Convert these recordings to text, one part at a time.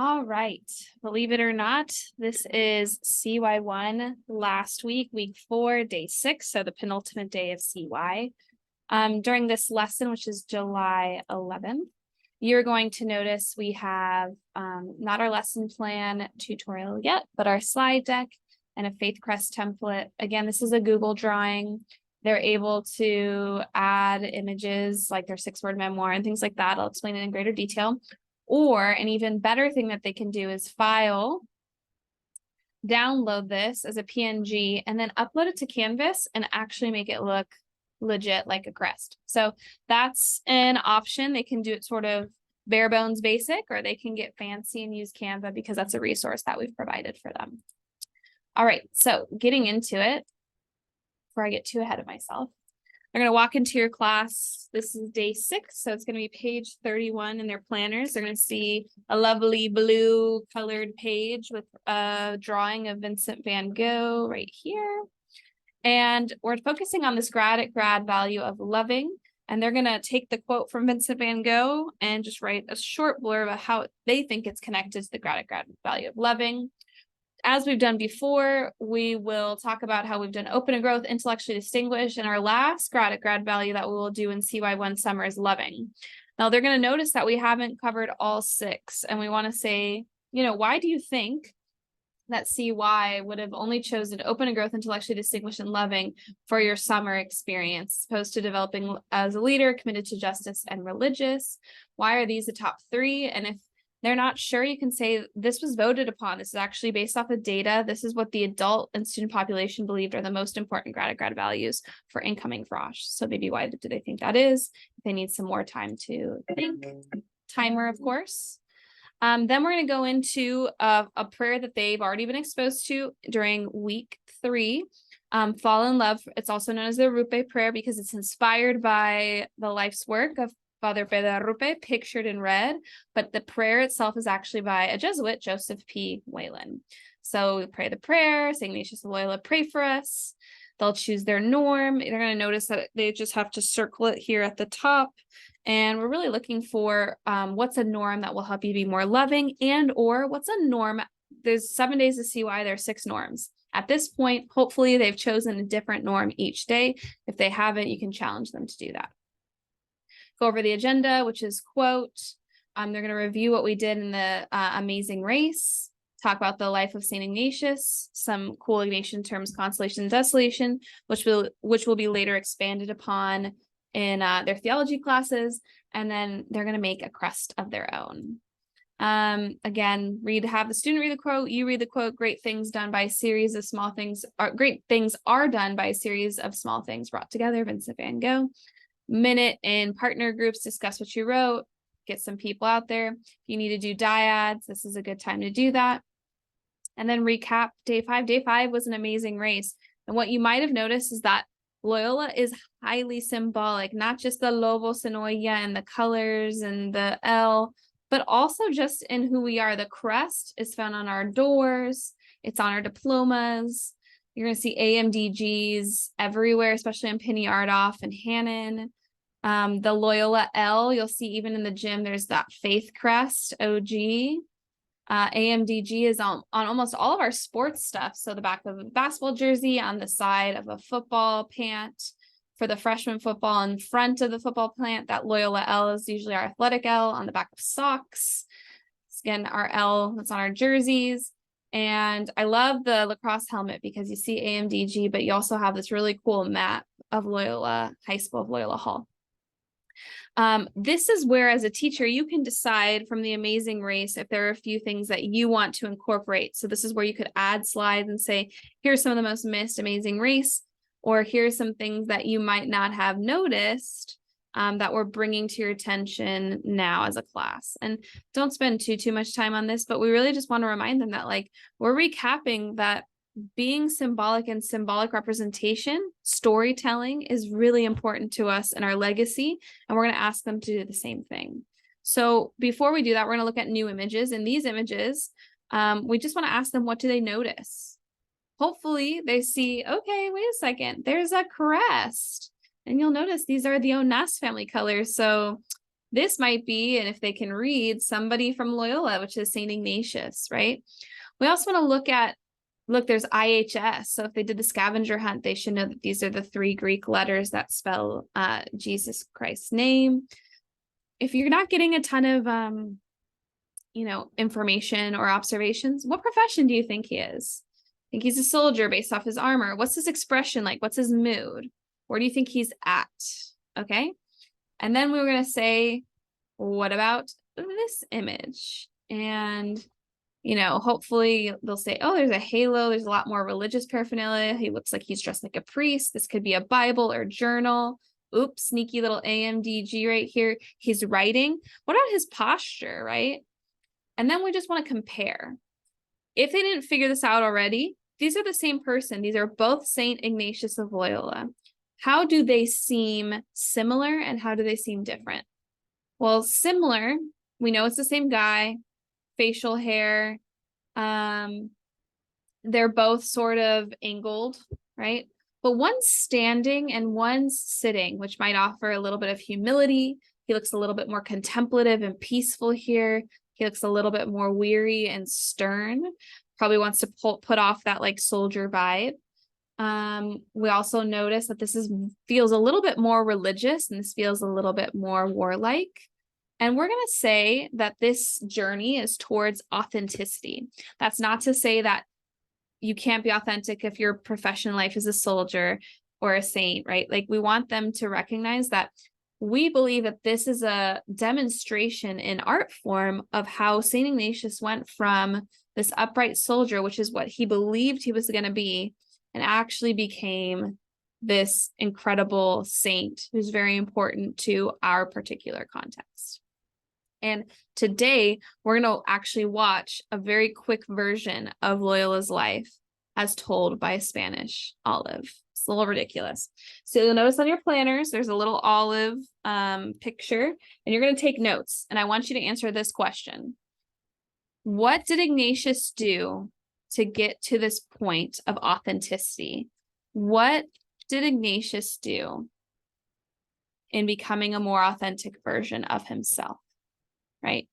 All right. Believe it or not, this is CY1 last week, week 4, day 6. So the penultimate day of CY. During this lesson, which is July 11th, you're going to notice we have not our lesson plan tutorial yet, but our slide deck and a Faith Crest template. Again, this is a Google drawing. They're able to add images like their 6-word memoir and things like that. I'll explain it in greater detail. Or an even better thing that they can do is file, download this as a PNG, and then upload it to Canvas and actually make it look legit like a crest. So that's an option. They can do it sort of bare bones basic, or they can get fancy and use Canva because that's a resource that we've provided for them. All right, so getting into it, before I get too ahead of myself, they're going to walk into your class. This is day 6, so it's going to be page 31 in their planners. They're going to see a lovely blue colored page with a drawing of Vincent van Gogh right here. And we're focusing on this grad value of loving. And they're going to take the quote from Vincent van Gogh and just write a short blurb of how they think it's connected to the grad value of loving. As we've done before, we will talk about how we've done open and growth, intellectually distinguished, and our last grad value that we will do in CY1 summer is loving. Now, they're going to notice that we haven't covered all 6, and we want to say, why do you think that CY would have only chosen open and growth, intellectually distinguished, and loving for your summer experience, opposed to developing as a leader, committed to justice, and religious? Why are these the top 3? And if they're not sure, you can say this was voted upon. This is actually based off of data. This is what the adult and student population believed are the most important grad values for incoming frosh. So maybe why do they think that is? If they need some more time to think. Timer, of course. Then we're going to go into a prayer that they've already been exposed to during week 3. Fall in love. It's also known as the Rupe prayer because it's inspired by the life's work of Father Pedro Rupe, pictured in red, but the prayer itself is actually by a Jesuit, Joseph P. Whalen. So we pray the prayer, St. Ignatius of Loyola, pray for us. They'll choose their norm. They're going to notice that they just have to circle it here at the top. And we're really looking for what's a norm that will help you be more loving, and or what's a norm. There's 7 days of CY, there are 6 norms. At this point, hopefully they've chosen a different norm each day. If they haven't, you can challenge them to do that. Go over the agenda, which is quote. They're going to review what we did in the Amazing Race, talk about the life of St. Ignatius, some cool Ignatian terms, consolation and desolation, which will be later expanded upon in their theology classes, and then they're going to make a crest of their own. Again, have the student read the quote, you read the quote. Great things done by a series of small things, great things are done by a series of small things brought together, Vincent van Gogh. Minute in partner groups, discuss what you wrote, get some people out there. If you need to do dyads, this is a good time to do that. And then recap day 5. Day 5 was an amazing race. And what you might have noticed is that Loyola is highly symbolic, not just the lobo senoia and the colors and the L, but also just in who we are. The crest is found on our doors. It's on our diplomas. You're going to see AMDGs everywhere, especially on Penny Ardoff and Hannon. The Loyola L, you'll see even in the gym, there's that Faith Crest, OG. AMDG is on almost all of our sports stuff. So the back of a basketball jersey, on the side of a football pant. For the freshman football, in front of the football pant, that Loyola L is usually our athletic L on the back of socks. Again, our L that's on our jerseys. And I love the lacrosse helmet because you see AMDG, but you also have this really cool map of Loyola High School, of Loyola Hall. This is where, as a teacher, you can decide from the Amazing Race if there are a few things that you want to incorporate. So this is where you could add slides and say, here's some of the most missed Amazing Race, or here's some things that you might not have noticed that we're bringing to your attention now as a class. And don't spend too much time on this, but we really just want to remind them that, like, we're recapping that being symbolic and symbolic representation, storytelling is really important to us and our legacy. And we're going to ask them to do the same thing. So before we do that, we're going to look at new images. In these images, we just want to ask them, what do they notice? Hopefully they see, okay, wait a second, there's a crest. And you'll notice these are the Onas family colors. So this might be, and if they can read, somebody from Loyola, which is St. Ignatius, right? We also want to look, there's IHS. So if they did the scavenger hunt, they should know that these are the 3 Greek letters that spell Jesus Christ's name. If you're not getting a ton of, information or observations, what profession do you think he is? I think he's a soldier based off his armor. What's his expression like? What's his mood? Where do you think he's at? Okay. And then we were going to say, what about this image? And, hopefully they'll say, oh, there's a halo. There's a lot more religious paraphernalia. He looks like he's dressed like a priest. This could be a Bible or journal. Oops, sneaky little AMDG right here. He's writing. What about his posture, right? And then we just want to compare. If they didn't figure this out already, these are the same person. These are both St. Ignatius of Loyola. How do they seem similar and how do they seem different? Well, similar, we know it's the same guy, facial hair. They're both sort of angled, right? But one's standing and one's sitting, which might offer a little bit of humility. He looks a little bit more contemplative and peaceful here. He looks a little bit more weary and stern. Probably wants to put off that like soldier vibe. We also notice that this feels a little bit more religious and this feels a little bit more warlike. And we're going to say that this journey is towards authenticity. That's not to say that you can't be authentic if your profession life is a soldier or a saint, right? Like we want them to recognize that we believe that this is a demonstration in art form of how St. Ignatius went from this upright soldier, which is what he believed he was going to be, and actually became this incredible saint who's very important to our particular context. And today, we're going to actually watch a very quick version of Loyola's life as told by a Spanish olive. It's a little ridiculous. So you'll notice on your planners, there's a little olive picture, and you're going to take notes. And I want you to answer this question. What did Ignatius do to get to this point of authenticity? What did Ignatius do in becoming a more authentic version of himself? Right?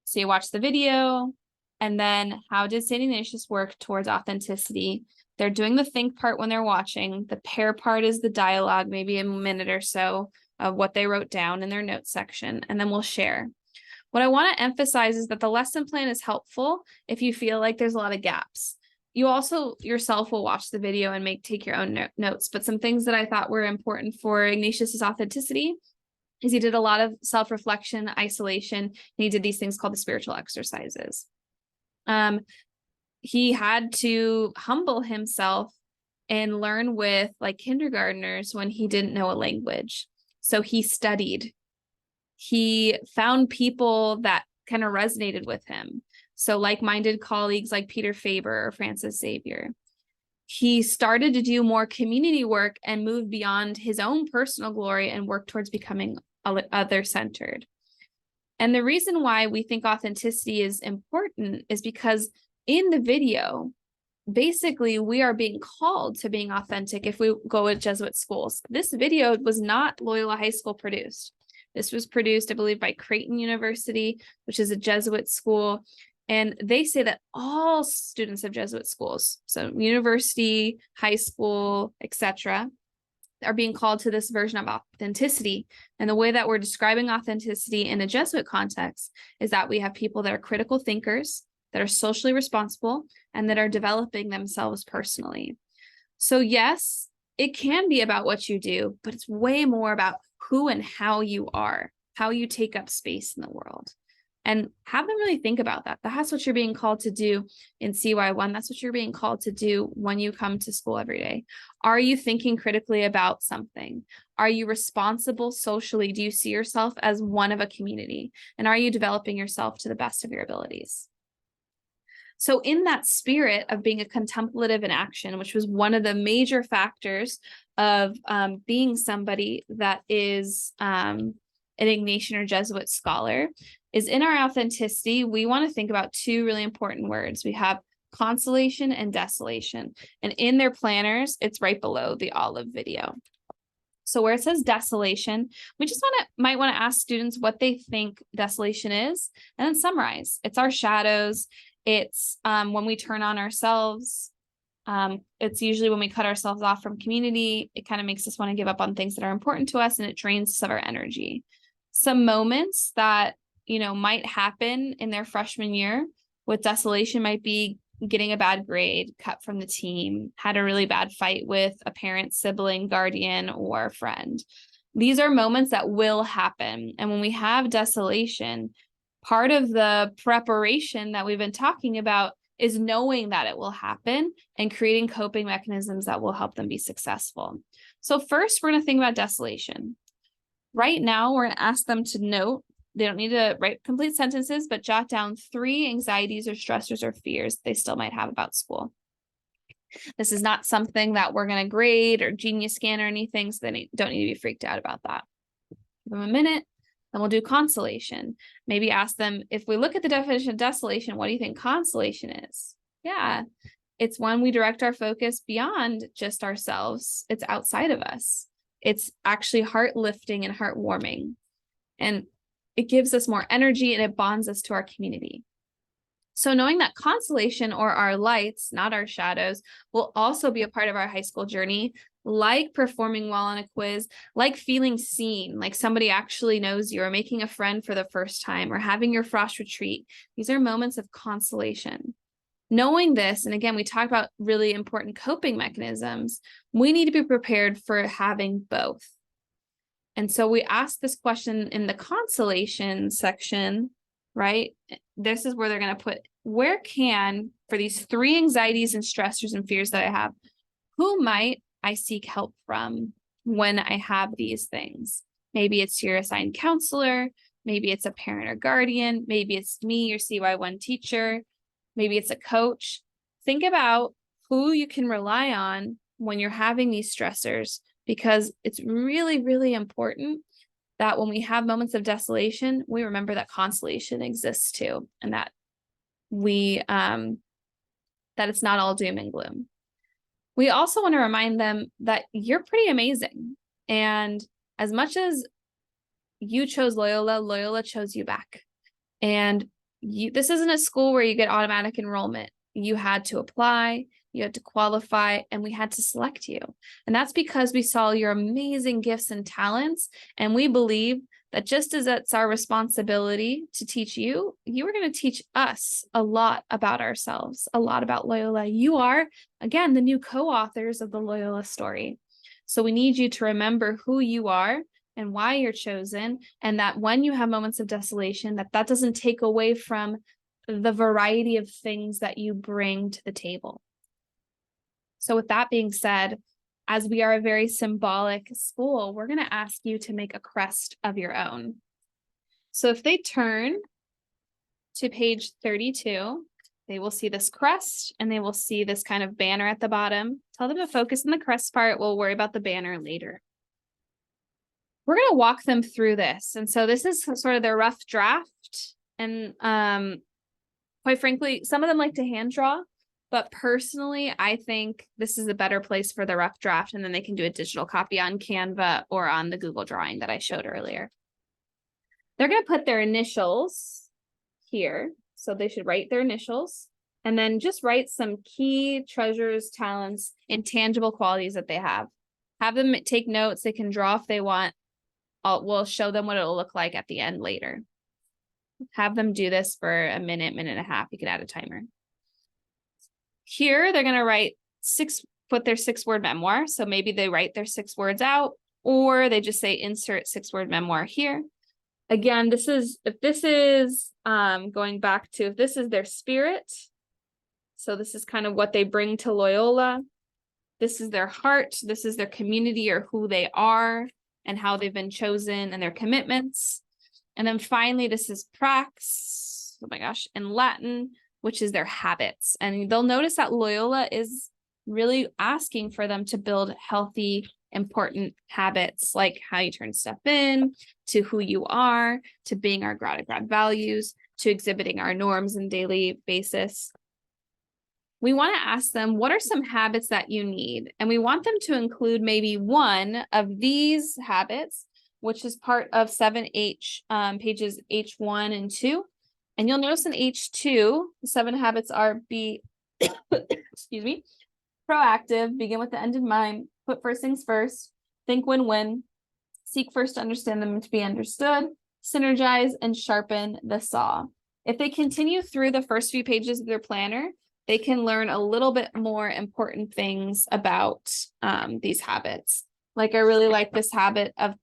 So you watch the video, and then how did St. Ignatius work towards authenticity? They're doing the think part when they're watching. The pair part is the dialogue, maybe a minute or so of what they wrote down in their notes section, and then we'll share. What I want to emphasize is that the lesson plan is helpful if you feel like there's a lot of gaps. You also yourself will watch the video and take your own notes, but some things that I thought were important for Ignatius's authenticity is he did a lot of self-reflection, isolation, and he did these things called the spiritual exercises. He had to humble himself and learn with like kindergartners when he didn't know a language. So he studied. He found people that kind of resonated with him. So like-minded colleagues like Peter Faber or Francis Xavier. He started to do more community work and move beyond his own personal glory and work towards becoming other-centered. And the reason why we think authenticity is important is because in the video, basically, we are being called to being authentic if we go with Jesuit schools. This video was not Loyola High School produced. This was produced, I believe, by Creighton University, which is a Jesuit school. And they say that all students of Jesuit schools, so university, high school, etc., are being called to this version of authenticity. And the way that we're describing authenticity in a Jesuit context is that we have people that are critical thinkers, that are socially responsible, and that are developing themselves personally. So yes, it can be about what you do, but it's way more about who and how you are, how you take up space in the world. And have them really think about that. That's what you're being called to do in CY1. That's what you're being called to do when you come to school every day. Are you thinking critically about something? Are you responsible socially? Do you see yourself as one of a community? And are you developing yourself to the best of your abilities? So in that spirit of being a contemplative in action, which was one of the major factors of being somebody that is an Ignatian or Jesuit scholar, is in our authenticity, we want to think about two really important words. We have consolation and desolation. And in their planners, it's right below the olive video. So where it says desolation, we just might want to ask students what they think desolation is, and then summarize. It's our shadows. It's when we turn on ourselves. It's usually when we cut ourselves off from community. It kind of makes us want to give up on things that are important to us, and it drains us of our energy. Some moments that, might happen in their freshman year with desolation might be getting a bad grade, cut from the team, had a really bad fight with a parent, sibling, guardian, or friend. These are moments that will happen. And when we have desolation, part of the preparation that we've been talking about is knowing that it will happen and creating coping mechanisms that will help them be successful. So first, we're going to think about desolation. Right now, we're going to ask them to note. They don't need to write complete sentences, but jot down 3 anxieties or stressors or fears they still might have about school. This is not something that we're going to grade or genius scan or anything, so they don't need to be freaked out about that. Give them a minute, then we'll do consolation. Maybe ask them, if we look at the definition of desolation, what do you think consolation is? Yeah, it's when we direct our focus beyond just ourselves. It's outside of us. It's actually heart lifting and heart warming. And it gives us more energy and it bonds us to our community. So knowing that consolation, or our lights, not our shadows, will also be a part of our high school journey, like performing well on a quiz, like feeling seen, like somebody actually knows you, or making a friend for the first time, or having your frosh retreat. These are moments of consolation. Knowing this, and again, we talked about really important coping mechanisms, we need to be prepared for having both. And so we asked this question in the consolation section, right? This is where they're going to put, where can, for these 3 anxieties and stressors and fears that I have, who might I seek help from when I have these things? Maybe it's your assigned counselor, maybe it's a parent or guardian, maybe it's me, your CY1 teacher, maybe it's a coach. Think about who you can rely on when you're having these stressors, because it's really, really important that when we have moments of desolation, we remember that consolation exists too, and that that it's not all doom and gloom. We also want to remind them that you're pretty amazing. And as much as you chose Loyola, Loyola chose you back. And this isn't a school where you get automatic enrollment. You had to apply, you had to qualify, and we had to select you. And that's because we saw your amazing gifts and talents. And we believe that just as it's our responsibility to teach you, you are going to teach us a lot about ourselves, a lot about Loyola. You are, again, the new co-authors of the Loyola story. So we need you to remember who you are and why you're chosen, and that when you have moments of desolation, that doesn't take away from the variety of things that you bring to the table. So with that being said, as we are a very symbolic school, we're going to ask you to make a crest of your own. So if they turn to page 32, they will see this crest and they will see this kind of banner at the bottom. Tell them to focus on the crest part. We'll worry about the banner later. We're going to walk them through this. And so this is sort of their rough draft. And quite frankly, some of them like to hand draw. But personally, I think this is a better place for the rough draft, and then they can do a digital copy on Canva or on the Google Drawing that I showed earlier. They're going to put their initials here. So they should write their initials, and then just write some key treasures, talents, intangible qualities that they have. Have them take notes. They can draw if they want. We'll show them what it'll look like at the end later. Have them do this for a minute, minute and a half. You can add a timer. Here, they're going to put their 6-word memoir. So maybe they write their 6 words out, or they just say insert 6-word memoir here. Again, if this is their spirit. So this is kind of what they bring to Loyola. This is their heart. This is their community, or who they are and how they've been chosen and their commitments. And then finally, this is prax, oh my gosh, in Latin, which is their habits. And they'll notice that Loyola is really asking for them to build healthy, important habits, like how you turn stuff in, to who you are, to being our grad values, to exhibiting our norms on a daily basis. we want to ask them, what are some habits that you need? And we want them to include maybe one of these habits, which is part of 7H, pages H1 and 2. And you'll notice in H2, the 7 habits are be, excuse me, proactive, begin with the end in mind, put first things first, think win-win, seek first to understand them and to be understood, synergize, and sharpen the saw. If they continue through the first few pages of their planner, they can learn a little bit more important things about these habits. Like I really like this habit of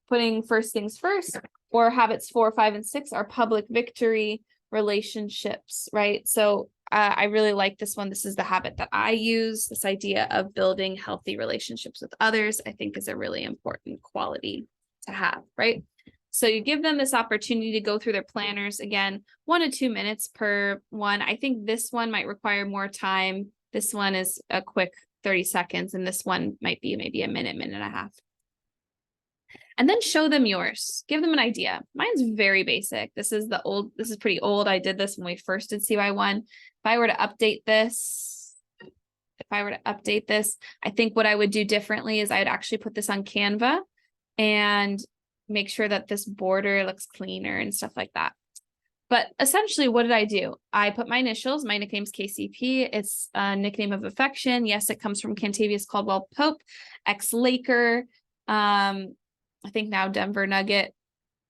putting first things first, or habits 4, 5, and 6 are public victory, relationships, right? So I really like this one. This is the habit that I use. This idea of building healthy relationships with others, I think, is a really important quality to have, right? So you give them this opportunity to go through their planners, again, 1 to 2 minutes per one. I think this one might require more time. This one is a quick 30 seconds, and this one might be maybe a minute, minute and a half. And then show them yours. Give them an idea. Mine's very basic. This is pretty old. I did this when we first did CY1. If I were to update this, I think what I would do differently is I'd actually put this on Canva and make sure that this border looks cleaner and stuff like that. But essentially, what did I do? I put my initials. My nickname's KCP. It's a nickname of affection. Yes, it comes from Cantavius Caldwell Pope, ex-Laker. I think now Denver Nugget.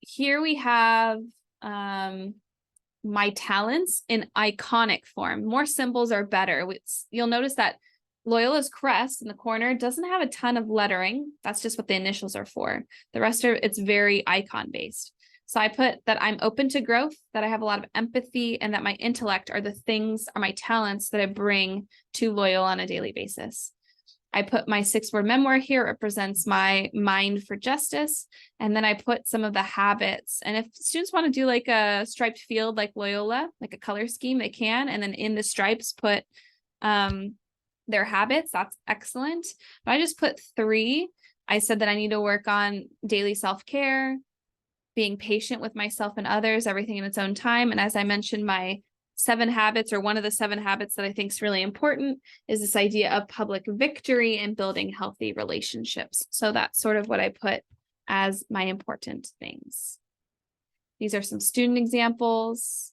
Here we have my talents in iconic form. More symbols are better. You'll notice that Loyola's crest in the corner doesn't have a ton of lettering. That's just what the initials are for. The rest are, it's very icon based. So I put that I'm open to growth, that I have a lot of empathy, and that my intellect are my talents that I bring to Loyola on a daily basis. I put my 6-word memoir here. It represents my mind for justice. And then I put some of the habits. And if students want to do like a striped field like Loyola, like a color scheme, they can. And then in the stripes, put their habits. That's excellent. But I just put 3. I said that I need to work on daily self-care, being patient with myself and others, everything in its own time. And as I mentioned, my 7 habits, or one of the 7 habits that I think is really important, is this idea of public victory and building healthy relationships. So that's sort of what I put as my important things. These are some student examples,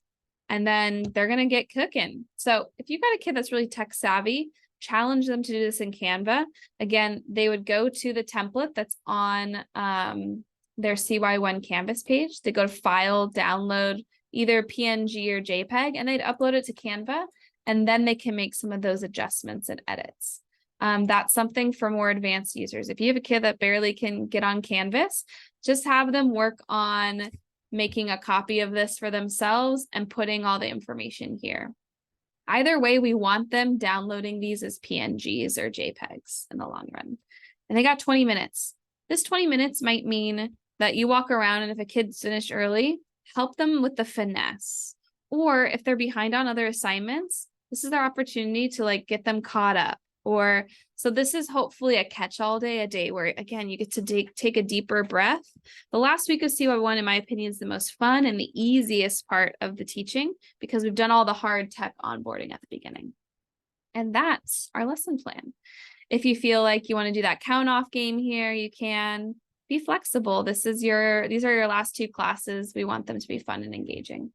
and then they're going to get cooking. So if you've got a kid that's really tech savvy, challenge them to do this in Canva. Again, they would go to the template that's on their CY1 Canvas page. They go to File, Download, either PNG or JPEG, and they'd upload it to Canva, and then they can make some of those adjustments and edits. That's something for more advanced users. If you have a kid that barely can get on Canvas, just have them work on making a copy of this for themselves and putting all the information here. Either way, we want them downloading these as PNGs or JPEGs in the long run. And they got 20 minutes. This 20 minutes might mean that you walk around, and if a kid's finished early, help them with the finesse. Or if they're behind on other assignments, this is their opportunity to like get them caught up. Or so this is hopefully a catch-all day, a day where, again, you get to take a deeper breath. The last week of CY1, in my opinion, is the most fun and the easiest part of the teaching, because we've done all the hard tech onboarding at the beginning. And that's our lesson plan. If you feel like you want to do that count-off game here, you can. Be flexible. These are your last 2 classes. We want them to be fun and engaging.